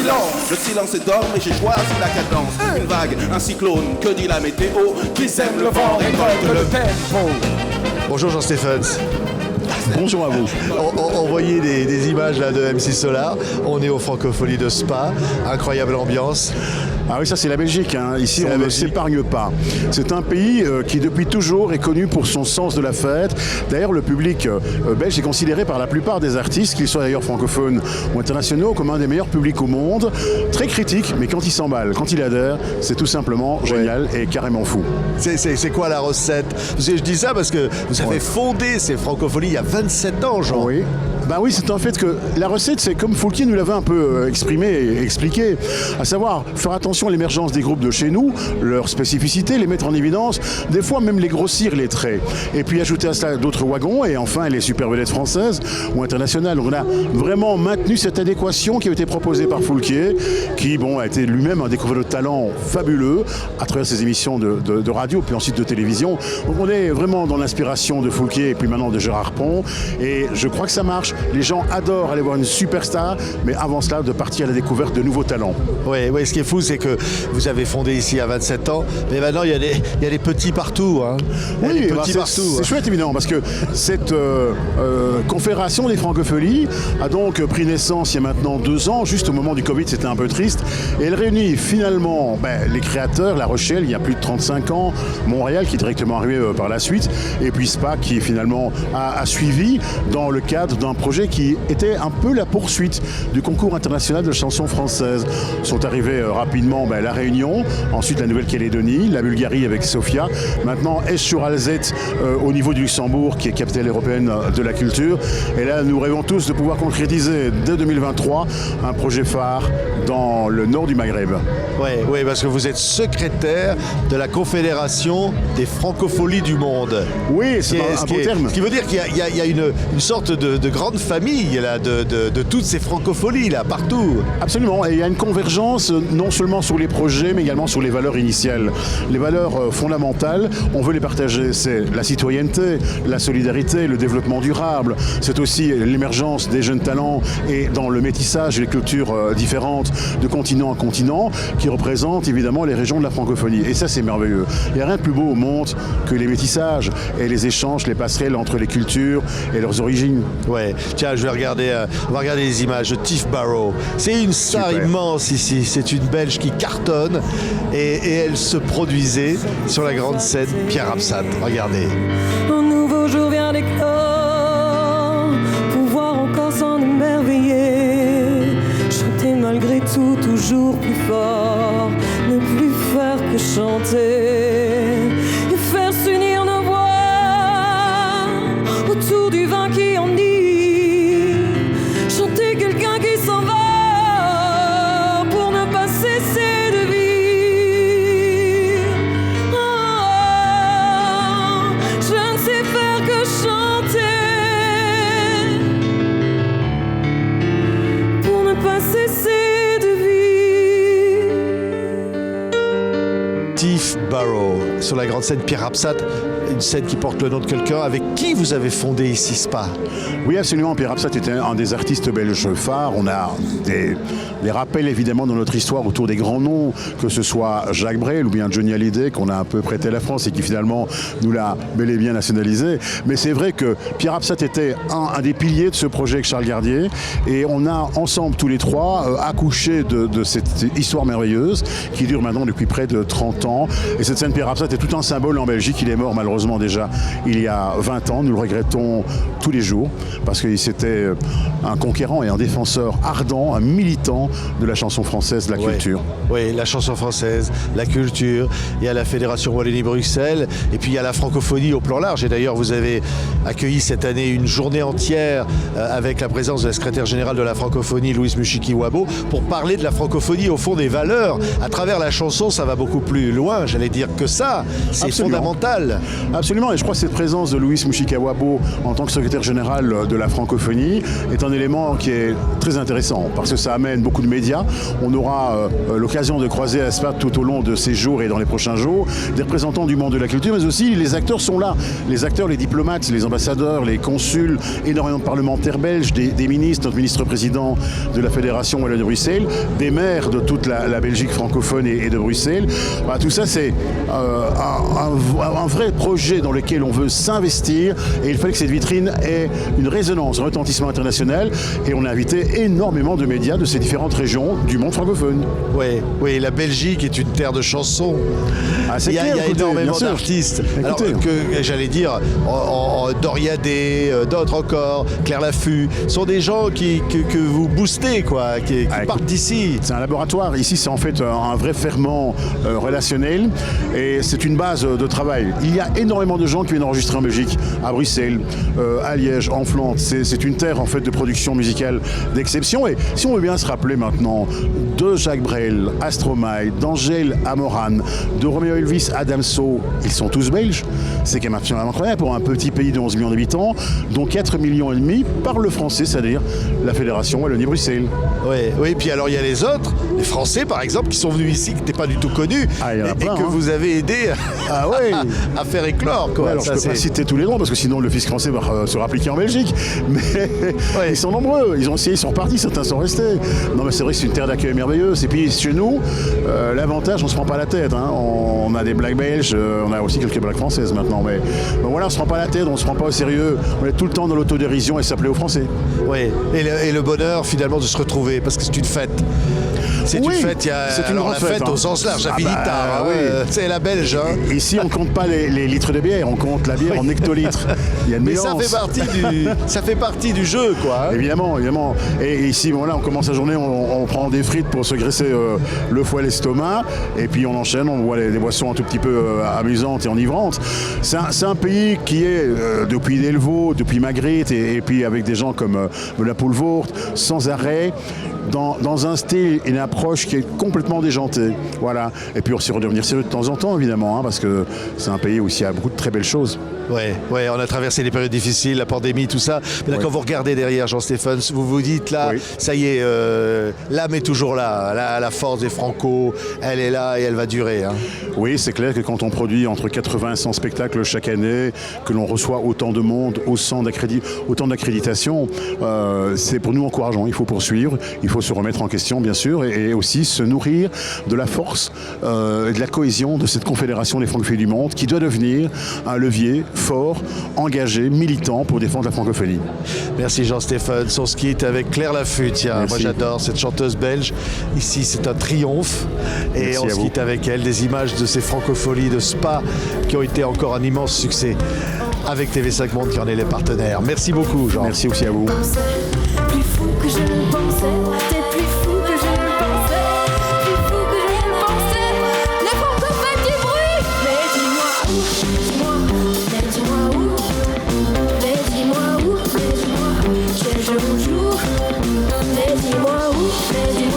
Le silence est d'or, mais j'ai choisi la cadence. Une vague, un cyclone, que dit la météo? Qui sème le vent récolte le tempo. Bonjour Jean Stephens. Bonjour à vous. On voyait des images là, de M6 Solar. On est au Francophonie de Spa. Incroyable ambiance. Ah oui, ça c'est la Belgique, hein. Ici on ne s'épargne pas. C'est un pays qui depuis toujours est connu pour son sens de la fête. D'ailleurs le public belge est considéré par la plupart des artistes, qu'ils soient d'ailleurs francophones ou internationaux, comme un des meilleurs publics au monde. Très critique, mais quand il s'emballe, quand il adhère, c'est tout simplement génial et carrément fou. C'est quoi la recette? Je dis ça parce que vous avez fondé ces Francophonies il y a 27 ans, Jean. Oui. Ben oui, c'est en fait que la recette, c'est comme Foulquier nous l'avait un peu exprimé et expliqué, à savoir faire attention à l'émergence des groupes de chez nous, leurs spécificités, les mettre en évidence, des fois même les grossir les traits, et puis ajouter à cela d'autres wagons, et enfin les super vedettes françaises ou internationales. Donc on a vraiment maintenu cette adéquation qui a été proposée par Foulquier, qui a été lui-même un découvreur de talent fabuleux à travers ses émissions de radio, puis ensuite de télévision. Donc on est vraiment dans l'inspiration de Foulquier et puis maintenant de Gérard Pont, et je crois que ça marche. Les gens adorent aller voir une superstar, mais avant cela, de partir à la découverte de nouveaux talents. Oui, ce qui est fou, c'est que vous avez fondé ici à 27 ans, mais maintenant, il y a des petits partout. Hein. Oui, c'est chouette, évidemment, parce que cette confédération des Francophonies a donc pris naissance il y a maintenant 2 ans, juste au moment du Covid, c'était un peu triste, et elle réunit finalement les créateurs, La Rochelle, il y a plus de 35 ans, Montréal, qui est directement arrivé par la suite, et puis Spa, qui finalement a suivi dans le cadre d'un projet qui était un peu la poursuite du concours international de chansons françaises. Sont arrivés rapidement la Réunion, ensuite la Nouvelle-Calédonie, la Bulgarie avec Sofia, maintenant Esch-sur-Alzette au niveau du Luxembourg, qui est capitale européenne de la culture. Et là, nous rêvons tous de pouvoir concrétiser dès 2023 un projet phare dans le nord du Maghreb. Oui, parce que vous êtes secrétaire de la Confédération des Francophonies du monde. Oui, c'est un beau terme. Ce qui veut dire qu'il y a une sorte de grande famille là, de toutes ces francophonies là, partout. Absolument, et il y a une convergence non seulement sur les projets, mais également sur les valeurs initiales. Les valeurs fondamentales, on veut les partager, c'est la citoyenneté, la solidarité, le développement durable, c'est aussi l'émergence des jeunes talents et dans le métissage et les cultures différentes de continent en continent qui représentent évidemment les régions de la francophonie. Et ça, c'est merveilleux. Il n'y a rien de plus beau au monde que les métissages et les échanges, les passerelles entre les cultures et leurs origines. Ouais, tiens, on va regarder les images de Tiff Barrow. C'est une star immense ici, c'est une Belge qui cartonne et elle se produisait sur la grande scène Pierre Absinthe. Regardez. Un nouveau jour vient d'éclore, pouvoir encore s'en émerveiller, chanter malgré tout, toujours plus fort, ne plus faire que chanter, et faire s'unir nos voix autour du vin qui enivre, chanter quelqu'un qui s'en va pour ne pas cesser de vivre. Oh, je ne sais faire que chanter pour ne pas cesser de vivre. Tiff Barrow sur la grande scène Pierre Absinthe, une scène qui porte le nom de quelqu'un avec qui vous avez fondé ici Spa. Oui, absolument. Pierre Absinthe était un des artistes belges phares. On a des rappels évidemment dans notre histoire autour des grands noms, que ce soit Jacques Brel ou bien Johnny Hallyday, qu'on a un peu prêté à la France et qui finalement nous l'a bel et bien nationalisé. Mais c'est vrai que Pierre Absinthe était un des piliers de ce projet avec Charles Gardier, et on a ensemble tous les trois accouché de cette histoire merveilleuse qui dure maintenant depuis près de 30 ans. Et cette scène Pierre Absinthe est tout un symbole en Belgique. Il est mort malheureusement déjà il y a 20 ans. Nous le regrettons tous les jours parce que c'était un conquérant et un défenseur ardent, un militant de la chanson française, de la culture. Oui, la chanson française, la culture. Il y a la Fédération Wallonie-Bruxelles et puis il y a la francophonie au plan large. Et d'ailleurs, vous avez accueilli cette année une journée entière avec la présence de la secrétaire générale de la francophonie, Louise Mushiki-Wabo, pour parler de la francophonie au fond des valeurs. À travers la chanson, ça va beaucoup plus loin, j'allais dire que ça. C'est fondamental. Absolument, et je crois que cette présence de Louis Mushikawabo en tant que secrétaire général de la francophonie est un élément qui est très intéressant parce que ça amène beaucoup de médias. On aura l'occasion de croiser à Spa tout au long de ces jours et dans les prochains jours des représentants du monde de la culture, mais aussi les acteurs sont là. Les acteurs, les diplomates, les ambassadeurs, les consuls, énormément de parlementaires belges, des ministres, notre ministre-président de la Fédération Wallonie-Bruxelles, des maires de toute la Belgique francophone et de Bruxelles. Voilà, tout ça, c'est un vrai projet dans lequel on veut s'investir et il fallait que cette vitrine ait une résonance, un retentissement international et on a invité énormément de médias de ces différentes régions du monde francophone. Oui, la Belgique est une terre de chansons. Ah, il y a énormément d'artistes. Alors que j'allais dire, Doria Day, d'autres encore, Claire Laffut, sont des gens que vous boostez, quoi, qui partent d'ici. C'est un laboratoire. Ici, c'est en fait un vrai ferment relationnel et c'est une base de travail. Il y a énormément de gens qui viennent enregistrer en Belgique, à Bruxelles, à Liège, en Flandre. C'est une terre en fait de production musicale d'exception. Et si on veut bien se rappeler maintenant de Jacques Brel, Stromae, d'Angèle Amoran, de Roméo Elvis à Damso, ils sont tous belges. C'est quand même absolument incroyable pour un petit pays de 11 millions d'habitants, dont 4,5 millions parlent français, c'est-à-dire la Fédération Wallonie-Bruxelles. Oui, puis alors il y a les autres, les Français par exemple, qui sont venus ici, qui n'étaient pas du tout connus, et que vous avez aidé à faire éclore. Quoi. Alors, je ne peux pas citer tous les noms, parce que sinon le fisc français va se rappliquer en Belgique, mais ils sont nombreux, ils ont essayé, ils sont repartis, certains sont restés. Non mais c'est vrai que c'est une terre d'accueil merveilleuse, et puis chez nous, l'avantage, on ne se prend pas la tête, hein. On a des blagues belges, on a aussi quelques blagues françaises maintenant, mais voilà, on ne se prend pas la tête, on ne se prend pas au sérieux, on est tout le temps dans l'autodérision et ça plaît aux Français. Oui, et le bonheur finalement de se retrouver, parce que c'est une fête. C'est une fête, il y a la fête au sens large, la Vinita, c'est la belge. Hein. Ici, on ne compte pas les litres de bière, on compte la bière en hectolitres. Il y a une nuance. Ça fait partie du jeu, quoi. Hein. Évidemment. Et ici, voilà, on commence la journée, on prend des frites pour se graisser le foie et l'estomac, et puis on enchaîne, on boit des boissons un tout petit peu amusantes et enivrantes. C'est un pays qui est, depuis Delvaux, depuis Magritte, et puis avec des gens comme la Poulvoort, sans arrêt, dans un style et une approche qui est complètement déjantée. Voilà. Et puis aussi redevenir sérieux de temps en temps, évidemment, hein, parce que c'est un pays où il y a beaucoup de très belles choses. Ouais, on a traversé des périodes difficiles, la pandémie, tout ça. Mais là, quand vous regardez derrière, Jean-Stéphane, vous vous dites là, ça y est, l'âme est toujours là. La force des Franco, elle est là et elle va durer. Hein. Oui, c'est clair que quand on produit entre 80 et 100 spectacles chaque année, que l'on reçoit autant de monde, autant d'accréditation, c'est pour nous encourageant. Il faut poursuivre, il faut se remettre en question, bien sûr, et aussi se nourrir de la force et de la cohésion de cette confédération des francophones du monde qui doit devenir un levier fort, engagé, militant pour défendre la francophonie. Merci Jean-Stéphane. On se quitte avec Claire Laffut. Moi j'adore cette chanteuse belge. Ici c'est un triomphe. Et merci on se quitte avec elle. Des images de ces francophonies de Spa qui ont été encore un immense succès avec TV5 Monde qui en est les partenaires. Merci beaucoup Jean. Merci aussi à vous. Plus fou que je ne pensais, t'es plus fou que je ne pensais, plus fou que je ne pensais, les francophones du bruit. Mais dis-moi où, quel jour, mais dis-moi où,